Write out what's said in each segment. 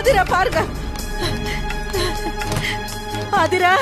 ஆதிரா பாருங்க. Aadhira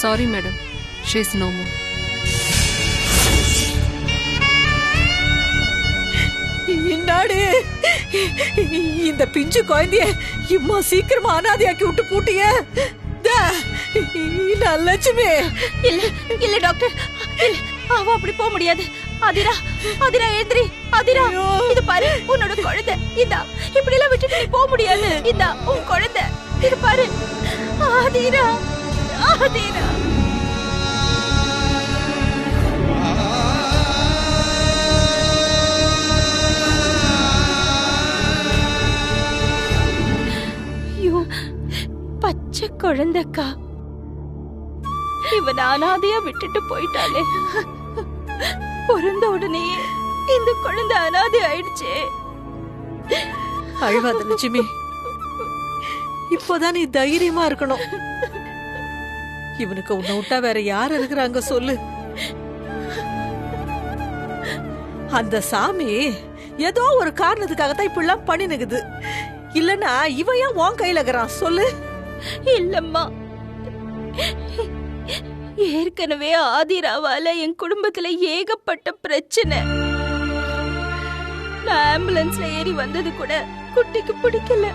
Sorry, madam. She's no more. இன்னாடி இந்த பிஞ்சு குழந்தைய இம்மா சீக்கிரமா அனாதையாக்கி விட்டு பூட்டிய லட்சுமி. இல்ல இல்ல டாக்டர், அவ அப்படி போக முடியாது. அதிரா அதிரா எந்திரி. அதிரா இது பாரு, உன்னோட குழந்தை. இதா இப்படி எல்லாம் விட்டுட்டு நீ போக முடியாது. இதா உன் குழந்தை, இது பாரு. அதிரா அதிரா பச்சை குழந்தைக்கா, இவன் அனாதையா விட்டுட்டு போயிட்டாளே. பிறந்த உடனே இந்த குழந்தை அனாதை ஆயிடுச்சே. அழுவாத லட்சுமி, இப்போதான் நீ தைரியமா இருக்கணும். இவனுக்கு உன்னை விட்டா வேற யார் இருக்கிறாங்க சொல்லு? அந்த சாமி ஏதோ ஒரு காரணத்துக்காகத்தான் இப்படிலாம் பண்ணினுக்குது. இல்லன்னா இவன் ஏன் உன் கையில இருக்கிறான் சொல்லு? இல்லம்மா, ஏற்கனவே ஆதிராவால என் குடும்பத்துல ஏகப்பட்ட பிரச்சனை. நான் ஆம்புலன்ஸ்ல ஏறி வந்தது கூட குட்டிக்கு பிடிக்கல.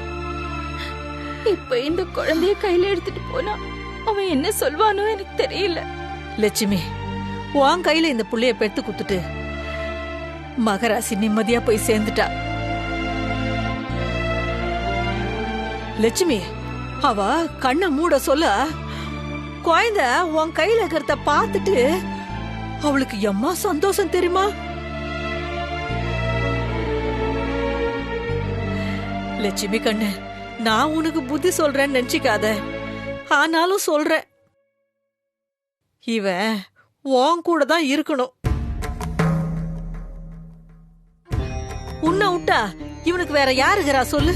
இப்ப இந்த குழந்தைய கையில எடுத்துட்டு போனா அவன் என்ன சொல்வானோ எனக்கு தெரியல. லட்சுமி, உன் கையில இந்த புள்ளைய பெத்து குத்துட்டு மகராசி நிம்மதியா போய் சேர்ந்துட்டா. லட்சுமி, அவ கண்ணை மூட சொல்ல குழந்தை உன் கையில இருக்கிறத பார்த்துட்டு அவளுக்கு எம்மா சந்தோஷம் தெரியுமா? லட்சுமி கண்ணு, நான் உனக்கு புத்தி சொல்றேன்னு நினைச்சுக்காத. ஆனாலும் சொல்றேன், இவன் உன் கூட தான் இருக்கணும். உன்னை விட்டா இவனுக்கு வேற யாருக்கிறா சொல்லு?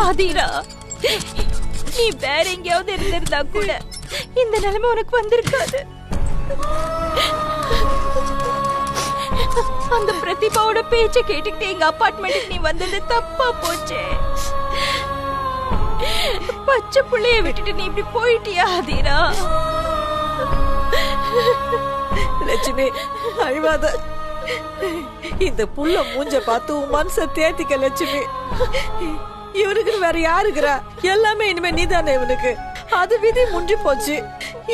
ஆதிரா, நீ வேற எங்கேயாவது இருந்திருந்தா கூட இந்த நிலைமை உனக்கு வந்திருக்காது. அந்த பிரதிபாவோட பேச்ச கேட்டுக்கிட்டு எங்க அபார்ட்மெண்ட்டுக்கு நீ வந்தது தப்பா போச்சே. பச்சை புள்ளைய விட்டுட்டு நீ இப்படி போயிட்டியா ஆதிரா? லட்சுமி, அழுவாத. இந்த புள்ள மூஞ்ச பார்த்து உன் மனச தேத்திக்க லட்சுமி. இவனுக்கு வேற யாருக்குறா? எல்லாமே இனிமே நீதானே இவனுக்கு. அது விதி முஞ்சி போச்சு.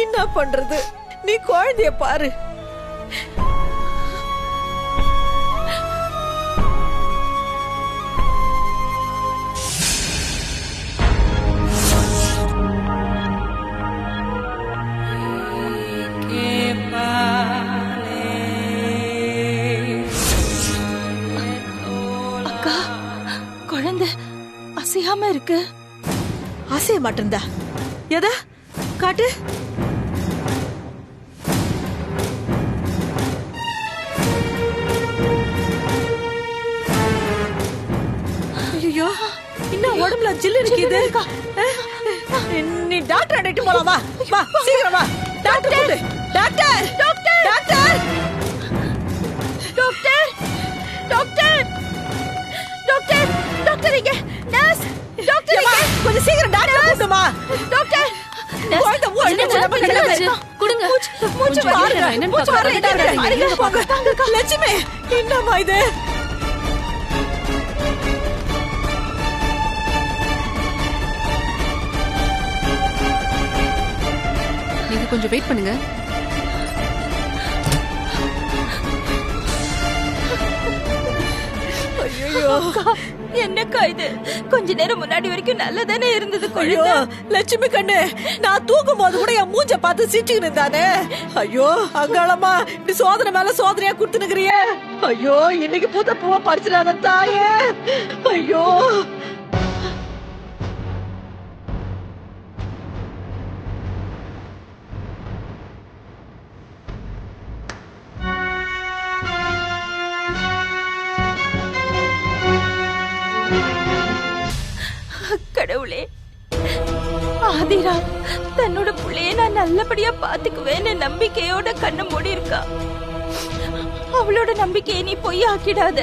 என்ன பண்றது? நீ குழந்தைய பாரு. அக்கா, குழந்தை அசையாம இருக்கு. அசைய மாட்டேன்டா. எதா காட்டு. ஐயோ, இன்னும் உடம்புல ஜில்லு இருக்குது. நீ டாக்டர் அடிட்டு போலாமா? வா சீக்கிரம் வா. டாக்டர் கூப்பிடு. Doctor doctor doctor doctor doctor doctor doctor இங்க. நர்ஸ் டாக்டர் இங்க. கொஞ்சம் சீக்கிரம் டாக்டர் கூப்பிடுமா? டாக்டர் குழந்தை கொடுங்க. மூச்சு கொஞ்சம் வரல. இருங்க, நான் என்னன்னு மூச்சு வரல. பார்க்கறேன். இங்க பாருங்க. போங்க. லட்சுமி என்னம்மா இது? நீங்க கொஞ்சம் வெயிட் பண்ணுங்க. ஐயோ என்னக்கா இது? கொஞ்ச நேரம் முன்னாடி வரைக்கும் நல்லதானே இருந்தது ஐயோ குழந்தை. லட்சுமி கண்ணு, நான் தூக்கும் போது கூட என் மூஞ்ச பார்த்து சிரிச்சுக்கிட்டு இருந்தானே. ஐயோ அங்காளம்மா, இப்படி சோதனை மேல சோதனையா குடுத்துனுக்குறிய. ஐயோ இன்னைக்கு பூத்த பூவா பறிச்சிடாத தாயே. ஐயோ கடவுளே, ஆதிரா தன்னோட புள்ளைய நான் நல்லபடியா பாத்துக்குவேன்னு நம்பிக்கையோட கண்ணு மூடி இருக்கா. அவளோட நம்பிக்கையை நீ பொய் ஆக்கிடாத.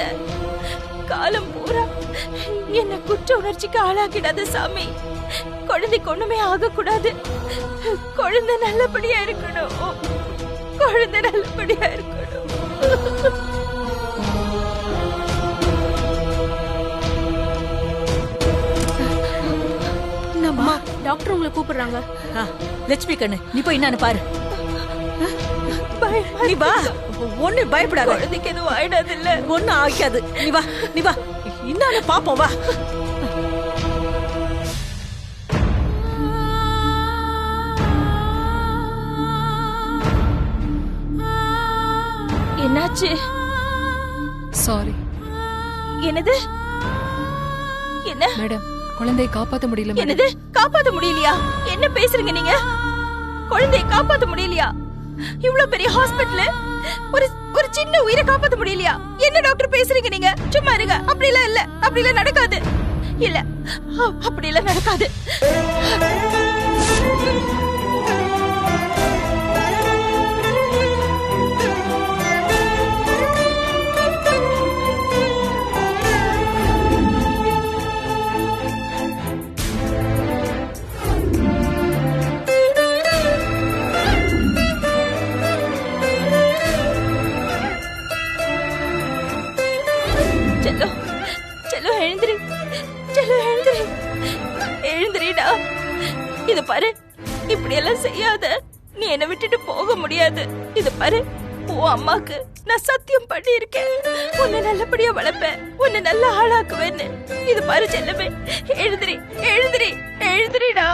காலம் பூரா என்ன குற்ற உணர்ச்சிக்கு ஆளாக்கிடாத சாமி. குழந்தைக்கு ஒண்ணுமே ஆகக்கூடாது. குழந்தை நல்லபடியா இருக்கணும். குழந்தை நல்லபடியா இருக்கணும். அம்மா, டாக்டர் உங்களை கூப்பிடுறாங்க. லட்சுமி கண்ணு, நீ போய் என்னன்னு பாரு. நீ வா, ஒண்ணு பயப்படாத. குழந்தைக்கு எதுவும் ஆயிடாது இல்ல? ஒண்ணு ஆகாது. நீ வா, நீ வா, என்னன்னு பாப்போம் வா. என்னாச்சு? சாரி என்னது? என்ன மேடம், குழந்தையை காப்பாத்த முடியல மேடம். என்னது? காப்பாத்த முடியலையா? என்ன பேசுறீங்க நீங்க? குழந்தையை காப்பாத்த முடியலையா? இவ்வளவு பெரிய ஹாஸ்பிடல், ஒரு சின்ன உயிரை காப்பாத்த முடியலையா? என்ன டாக்டர் பேசுறீங்க நீங்க? சும்மா இருங்க. அப்படி எல்லாம் இல்ல, அப்படி எல்லாம் நடக்காது. இல்ல, அப்படி எல்லாம் நடக்காது. செல்லம், செல்லம் எழுந்திரி. செல்லம் எழுந்திரி. எழுந்திரிடா. இத பாரு, இப்படி எல்லாம் செய்யாத. நீ என்ன விட்டுட்டு போக முடியாது. இத பாரு, உன் அம்மாக்கு நான் சத்தியம் பண்ணி இருக்கேன். உன்னை நல்லபடியா வளர்ப்பேன், உன்னை நல்ல ஆளாக்குவேன்னு. இது பாரு செல்லமே, எழுந்திரி, எழுந்திரி, எழுந்திரிடா.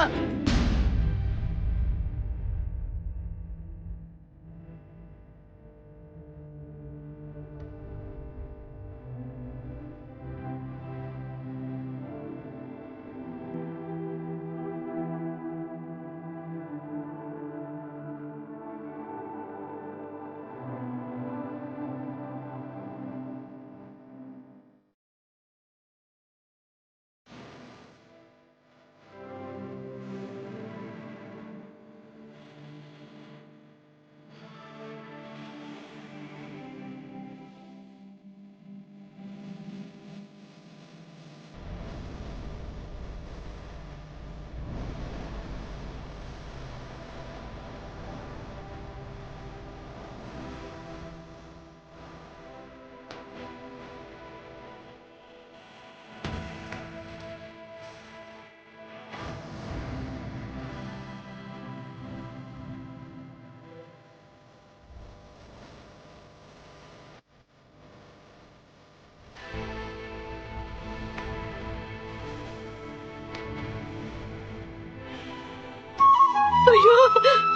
ஐயோ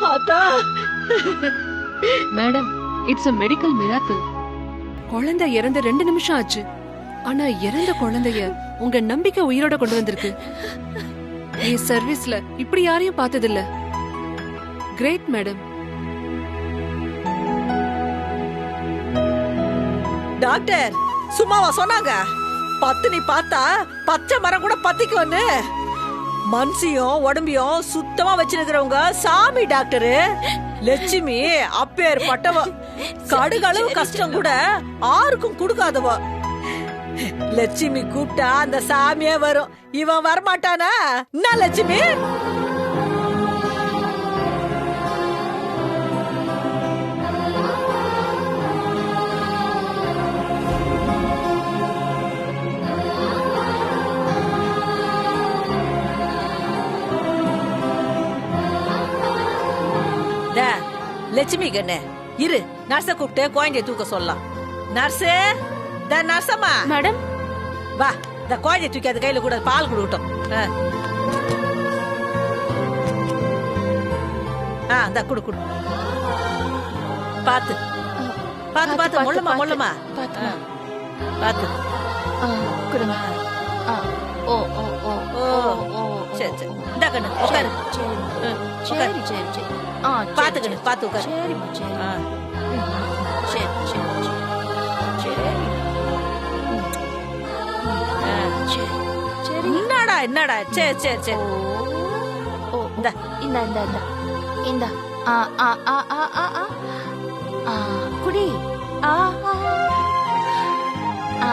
ஆத்தா. Madam, it's a medical miracle. குழந்தை இறந்து 2 நிமிஷம் ஆச்சு. ஆனா இறந்த குழந்தைய உங்க நம்பிக்கை உயிரோட கொண்டு வந்திருக்கு. நீ சர்வீஸ்ல இப்படி யாரையும் பார்த்ததில்ல. Great madam. டாக்டர் சும்மாவா சொன்னாங்க? பத்தினி பார்த்தா பச்சை மரம் கூட பத்திக்கும்னு. மனசையும் உடம்பையும் சுத்தமா வச்சிருக்கிறவங்க சாமி டாக்டரு. லட்சுமி அப்பேற்பட்டவ. கடுகளவு கஷ்டம் கூட யாருக்கும் கொடுக்காதவ. லட்சுமி கூப்பிட்டா அந்த சாமியே வரும். இவன் வரமாட்டானா? என்ன லட்சுமி? லட்சுமி கண்ணு இரு, நர்ஸ கூப்பிட்டு குழந்தைய தூக்க சொல்லலாம். நர்ஸு, இந்த நர்ஸம்மா மேடம், வா, இந்த குழந்தைய தூக்கி அது கையில கூட பால் கொடுக்கட்டும். இந்த குடு குடு. பாத்து பாத்து பாத்து முள்ளமா முள்ளமா பாத்து கொடுங்க. ஓ ஓ ஓ ஓ ஓ சரி சரி. இந்த கண்ணு உட்காரு. சரி சரி சரி. பாத்து கண்ணு பாத்து உட்காரு. சரிம்மா சரி. சரி சரி சரி. சரி. என்னடா என்னடா சரி சரி சரி. ஓ இந்த இந்த இந்த இந்த இந்த ஆ ஆ ஆ ஆ ஆ ஆ ஆ குடி. ஆ ஆ ஆ.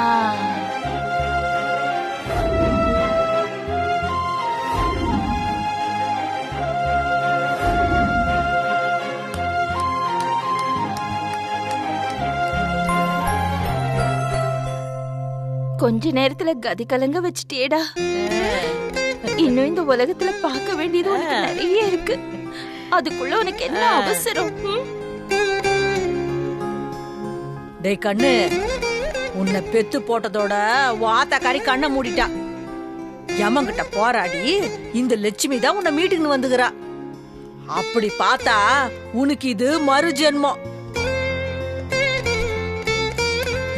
கொஞ்ச நேரத்துல கதி கலங்க வச்சிட்டேடா. இன்னும் இந்த உலகத்துல பார்க்க வேண்டியது உனக்கு நிறைய இருக்கு. அதுக்குள்ள உனக்கு என்ன அவசரம்? டேய் கண்ணு, உன்னை பெத்து போட்டதோட வாத்தக்காரி கண்ணை மூடிட்டா. யமங்கிட்ட போராடி இந்த லட்சுமி தான் உன்னை மீட்டுக்கு வந்துக்கிறா. அப்படி பார்த்தா உனக்கு இது மறு ஜென்மம்.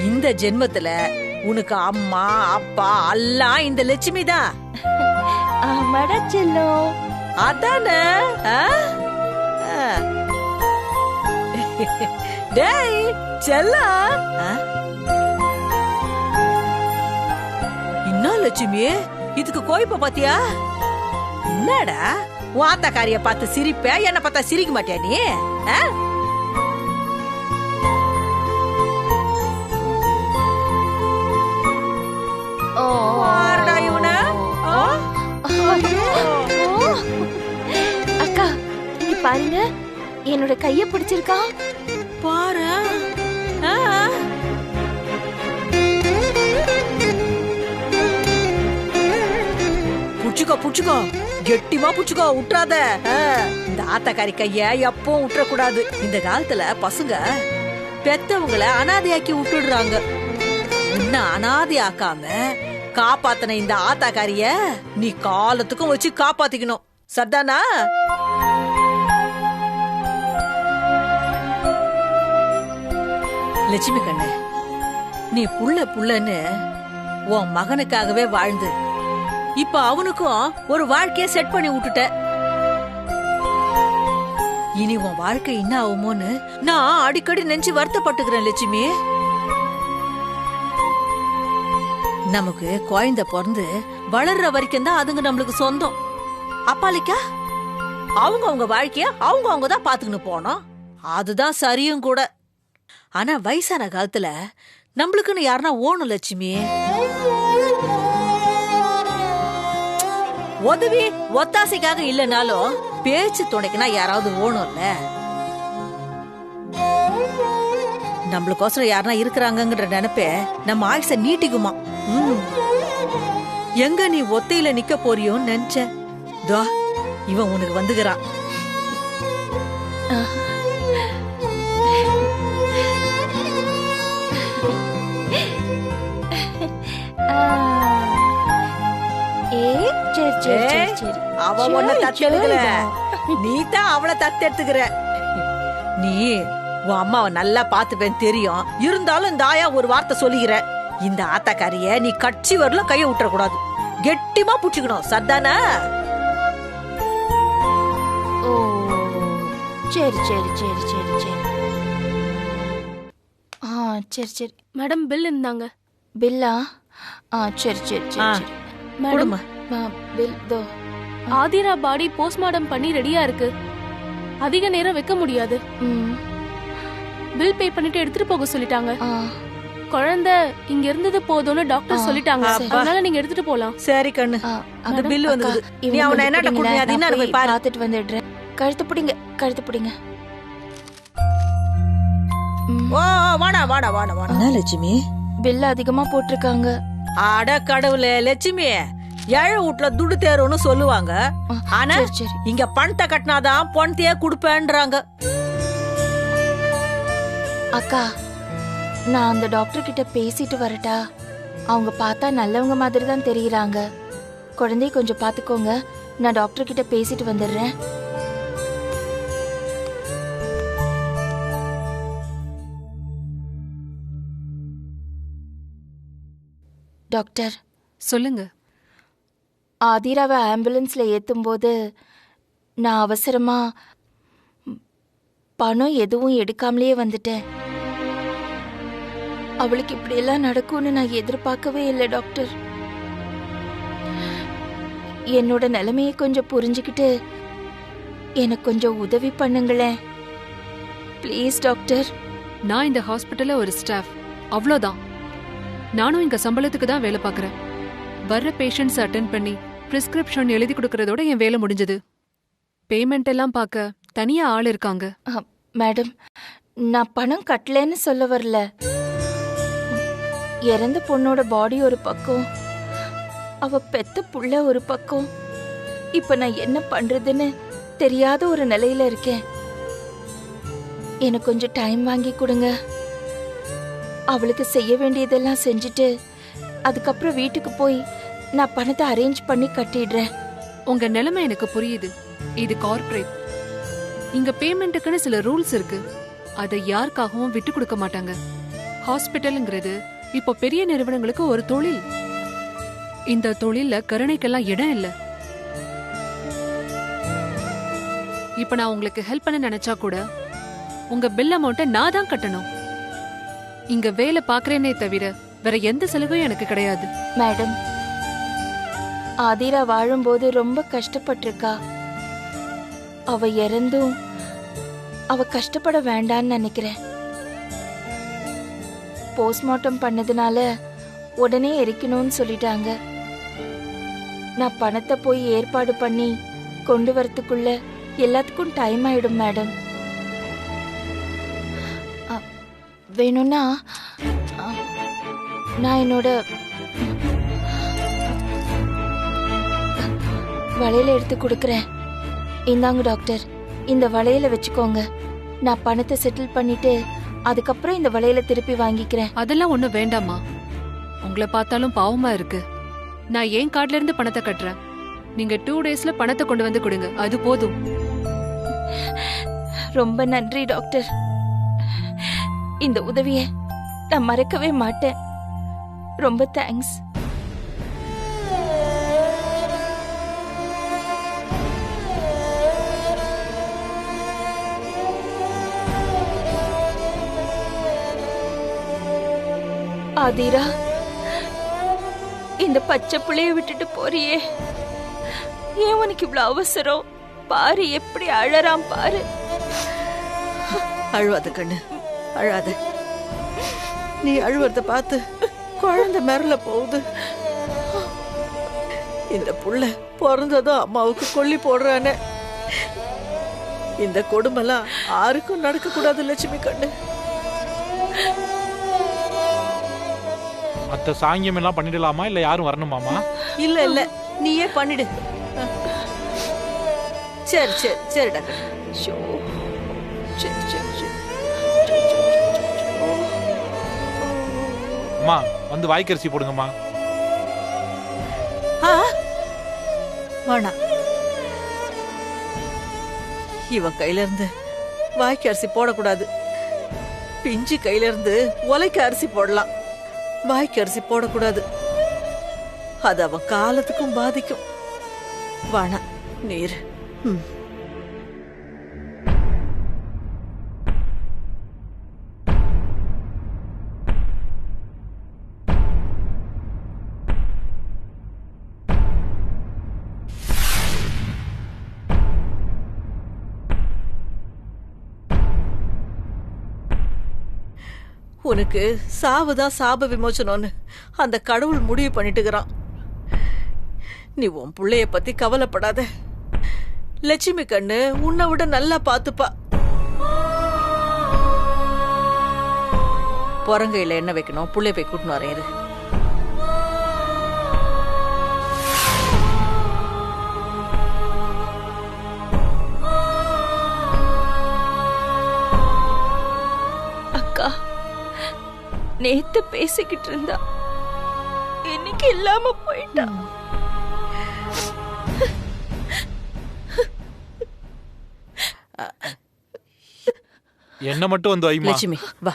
இந்த ஜென்மத்துல உனக்கு அம்மா அப்பா எல்லாம் இந்த லட்சுமி தான். ஆமாடா செல்லம். அதானே? டேய் செல்லா, என்ன லட்சுமி இதுக்கு கோய்ப்ப பாத்தியா? என்னடா வாத்தக்காரிய பார்த்து சிரிப்ப, என்ன பார்த்தா சிரிக்க மாட்டியா நீ? அக்கா இங்க பாருங்க, என்னோட கைய பிடிச்சிருக்கா பாரு. புடிச்சுக்கோ புடிச்சுக்கோ, கெட்டிமா புடிச்சுக்கோ, விட்டுறாத. இந்த ஆத்தக்காரி கைய எப்பவும் விட்டுற கூடாது. இந்த காலத்துல பசங்க பெத்தவங்களை அனாதையாக்கி விட்டுடுறாங்க. உன்ன அனாதை ஆக்காம காப்பாத்தன இந்த ஆத்தாக்காரிய நீ காலத்துக்கும் வச்சு காப்பாத்திக்கணும். சர்தானா? லட்சுமி கண்ணு, நீ புள்ள புள்ளன்னு உன் மகனுக்காகவே வாழ்ந்து இப்ப அவனுக்கும் ஒரு வாழ்க்கைய செட் பண்ணி விட்டுட்ட. இனி உன் வாழ்க்கை என்ன ஆகுமோன்னு நான் அடிக்கடி நெஞ்சு வருத்தப்பட்டுக்கிறேன் லட்சுமி. நமக்கு குழந்தை பிறந்து வளர்ற வரைக்கும் தான் அதுங்க நம்மளுக்கு சொந்தம். அப்பாலிக்கா அவங்க வாழ்க்கைய அவங்க தான் பாத்துக்கணும் போனோம். அதுதான் சரியும் கூட. ஆனா வயசான காலத்துல நம்மளுக்குன்னு யாருன்னா ஓணும் லட்சுமி. உதவி ஒத்தாசைக்காக இல்லனாலும் பேச்சு துணைக்குனா யாராவது ஓணும்ல. நம்மளுக்கோசரம் யாருன்னா இருக்கிறாங்கங்கிற நினைப்பே நம்ம ஆயுச நீட்டிக்குமா. எங்க நீ ஒத்தையில நிக்க போறியோன்னு நினைச்ச. தோ இவன் உனக்கு வந்துகிறான். அவ உன்னை தத்தெடுக்கல, நீ தான் அவளை தத்தெடுத்துக்கிற. நீ உன் அம்மாவை நல்லா பாத்துப்பேன்னு தெரியும். இருந்தாலும் இந்த ஆயா ஒரு வார்த்தை சொல்லிக்கிற. இந்த ஆத்தாக்காரிய நீ கட்சி வரலும் கைய விட்டுற கூடாது. கெட்டிமா புடிச்சுக்கணும். சர்தானா? ஓ சரி சரி சரி சரி சரி. சரி சரி. மேடம் பில் இருந்தாங்க. பில்லா? சரி சரி சரி. மேடம் பில் தோ. ஆதிரா பாடி போஸ்ட்மார்டம் பண்ணி ரெடியா இருக்கு. அதிக நேரம் வைக்க முடியாது. பில் பே பண்ணிட்டு எடுத்துட்டு போக சொல்லிட்டாங்க. குழந்தை இங்க இருந்தது போதும்னு டாக்டர் சொல்லிட்டாங்க. அதனால நீங்க எடுத்துட்டு போலாம். சரி கண்ணு, அந்த பில் வந்தது. நீ அவனை என்னட்ட குடுங்க, அது என்ன போய் பாரு. பாத்துட்டு வந்துடுறேன். கழுத்து பிடிங்க, கழுத்து பிடிங்க. ஓ வாடா வாடா வாடா வாடா. என்ன லட்சுமி பில் அதிகமா போட்டிருக்காங்க. அட கடவுளே லட்சுமி, ஏழை வீட்டுல துடு தேருன்னு சொல்லுவாங்க. ஆனா இங்க பணத்தை கட்டினாதான் பணத்தையே குடுப்பேன்றாங்க. அக்கா, நான் அந்த டாக்டர் கிட்ட பேசிட்டு வரட்டா? அவங்க பார்த்தா நல்லவங்க மாதிரி தான் தெரியுறாங்க. குழந்தைய கொஞ்சம் பார்த்துக்கோங்க, நான் டாக்டர் கிட்ட பேசிட்டு வந்துடுறேன். டாக்டர், சொல்லுங்க. ஆதிராவை ஆம்புலன்ஸ்ல ஏத்தும்போது நான் அவசரமா பணம் எதுவும் எடுக்காமலேயே வந்துட்டேன். அவளுக்கு இப்படியெல்லாம் நடக்கும்னு நான் எதிர்பார்க்கவே இல்லை டாக்டர். என்னோட நிலைமையை கொஞ்சம் புரிஞ்சுக்கிட்டு எனக்கு கொஞ்சம் உதவி பண்ணுங்களேன் ப்ளீஸ் டாக்டர். நான் இந்த ஹாஸ்பிட்டல்ல ஒரு ஸ்டாஃப், அவ்வளோதான். நானும் இங்க சம்பளத்துக்கு தான் வேலை பார்க்கறேன். வர்ற பேஷண்ட்ஸ் அட்டென்ட் பண்ணி பிரிஸ்கிரிப்ஷன் எழுதி கொடுக்கறதோட என் வேலை முடிஞ்சது. பேமெண்ட் எல்லாம் பார்க்க தனியா ஆள் இருக்காங்க. மேடம், நான் பணம் கட்டலன்னு சொல்ல வரல. இறந்த பொண்ணோட பாடி ஒரு பக்கம், அவ பெத்த புள்ள ஒரு பக்கம். இப்ப நான் என்ன பண்றதுன்னு தெரியாத ஒரு நிலையில இருக்கேன். எனக்கு கொஞ்சம் டைம் வாங்கி கொடுங்க. அவளுக்கு செய்ய வேண்டியதெல்லாம் செஞ்சுட்டு அதுக்கப்புறம் வீட்டுக்கு போய் நான் பணத்தை அரேஞ்ச் பண்ணி கட்டிடுறேன். உங்க நிலைமை எனக்கு புரியுது. இது கார்ப்பரேட். இங்க பேமெண்ட்டுக்குன்னு சில ரூல்ஸ் இருக்கு. அதை யாருக்காகவும் விட்டு கொடுக்க மாட்டாங்க. ஹாஸ்பிட்டல்ங்கிறது இப்போ பெரிய நிறுவனங்களுக்கு ஒரு தொழில். இந்த தொழில்ல கருணைக்கெல்லாம் இடம் இல்ல. இப்ப நான் உங்களுக்கு ஹெல்ப் பண்ண நினைச்சா கூட உங்க பில் அமௌண்ட்டை நான் தான் கட்டணும். இங்க வேலை பாக்குறேனே தவிர வேற எந்த சலுகையும் எனக்கு கிடையாது. மேடம், ஆதிரா வாழும்போது ரொம்ப கஷ்டப்பட்டிருக்கா. அவ இறந்தும் அவ கஷ்டப்பட வேண்டான்னு நினைக்கிறேன். போஸ்ட்மார்ட்டம் பண்ணதுனால உடனே எரிக்கணும்னு சொல்லிட்டாங்க. நான் பணத்தை போய் ஏற்பாடு பண்ணி கொண்டு வரத்துக்குள்ள எல்லாத்துக்கும் டைம் ஆயிடும் மேடம். வேணும்னா நான் என்னோட வளையல எடுத்து கொடுக்கறேன். இந்தாங்க டாக்டர், இந்த வளையல வச்சுக்கோங்க. நான் பணத்தை செட்டில் பண்ணிட்டு அதுக்கப்புறம் இந்த வளையல திருப்பி வாங்கிக்கிறேன். அதெல்லாம் ஒண்ணும் வேண்டாமா. உங்களை பார்த்தாலும் பாவமா இருக்கு. நான் என் கார்டுல இருந்து பணத்தை கட்டுறேன். நீங்க 2 டேஸ்ல பணத்தை கொண்டு வந்து கொடுங்க, அது போதும். ரொம்ப நன்றி டாக்டர். இந்த உதவியை நான் மறக்கவே மாட்டேன். ரொம்ப தேங்க்ஸ். ஆதிரா, இந்த பச்சை பிள்ளைய விட்டுட்டு போறியே, ஏன் உனக்கு இவ்வளவு அவசரம்? பாரு எப்படி அழறான் பாரு. அழுவாத கண்ணு, அழாத. நீ அழுவறத பார்த்து குழந்தை மிரள போகுது. இந்த புள்ள பிறந்ததும் அம்மாவுக்கு கொல்லி போடுறானே. இந்த கொடுமைலாம் யாருக்கும் நடக்க கூடாது லட்சுமி கண்ணு. அத்தை சாங்கியம் எல்லாம் பண்ணிடலாமா இல்ல யாரும் வரணுமாமா? இல்ல இல்ல, நீயே பண்ணிடு. சரி சரி சரிடா. சரி சரி சரி. அம்மா வந்து வாய்க்கரிசி போடுங்கம்மா. வேணாம், இவன் கையில இருந்து வாய்க்கு அரிசி போடக்கூடாது. பிஞ்சு கையில இருந்து உலைக்கு அரிசி போடலாம், வாய்க்கு அரிசி போடக்கூடாது. அது அவன் காலத்துக்கும் பாதிக்கும். வேணாம் நீர். உனக்கு சாவுதான் சாப விமோசனம்னு அந்த கடவுள் முடிவு பண்ணிட்டுக்கிறான். நீ உன் பிள்ளைய பத்தி கவலைப்படாத. லட்சுமி கண்ணு உன்னை விட நல்லா பாத்துப்பா. புறங்கையில என்ன வைக்கணும், புள்ளைய போய் கூட்டின்னு வரேன். அக்கா, நேத்து பேசிக்கிட்டு இருந்தா, இன்னைக்கு இல்லாம போயிட்டா. என்ன மட்டும் வந்து வைமா. லட்சுமி வா.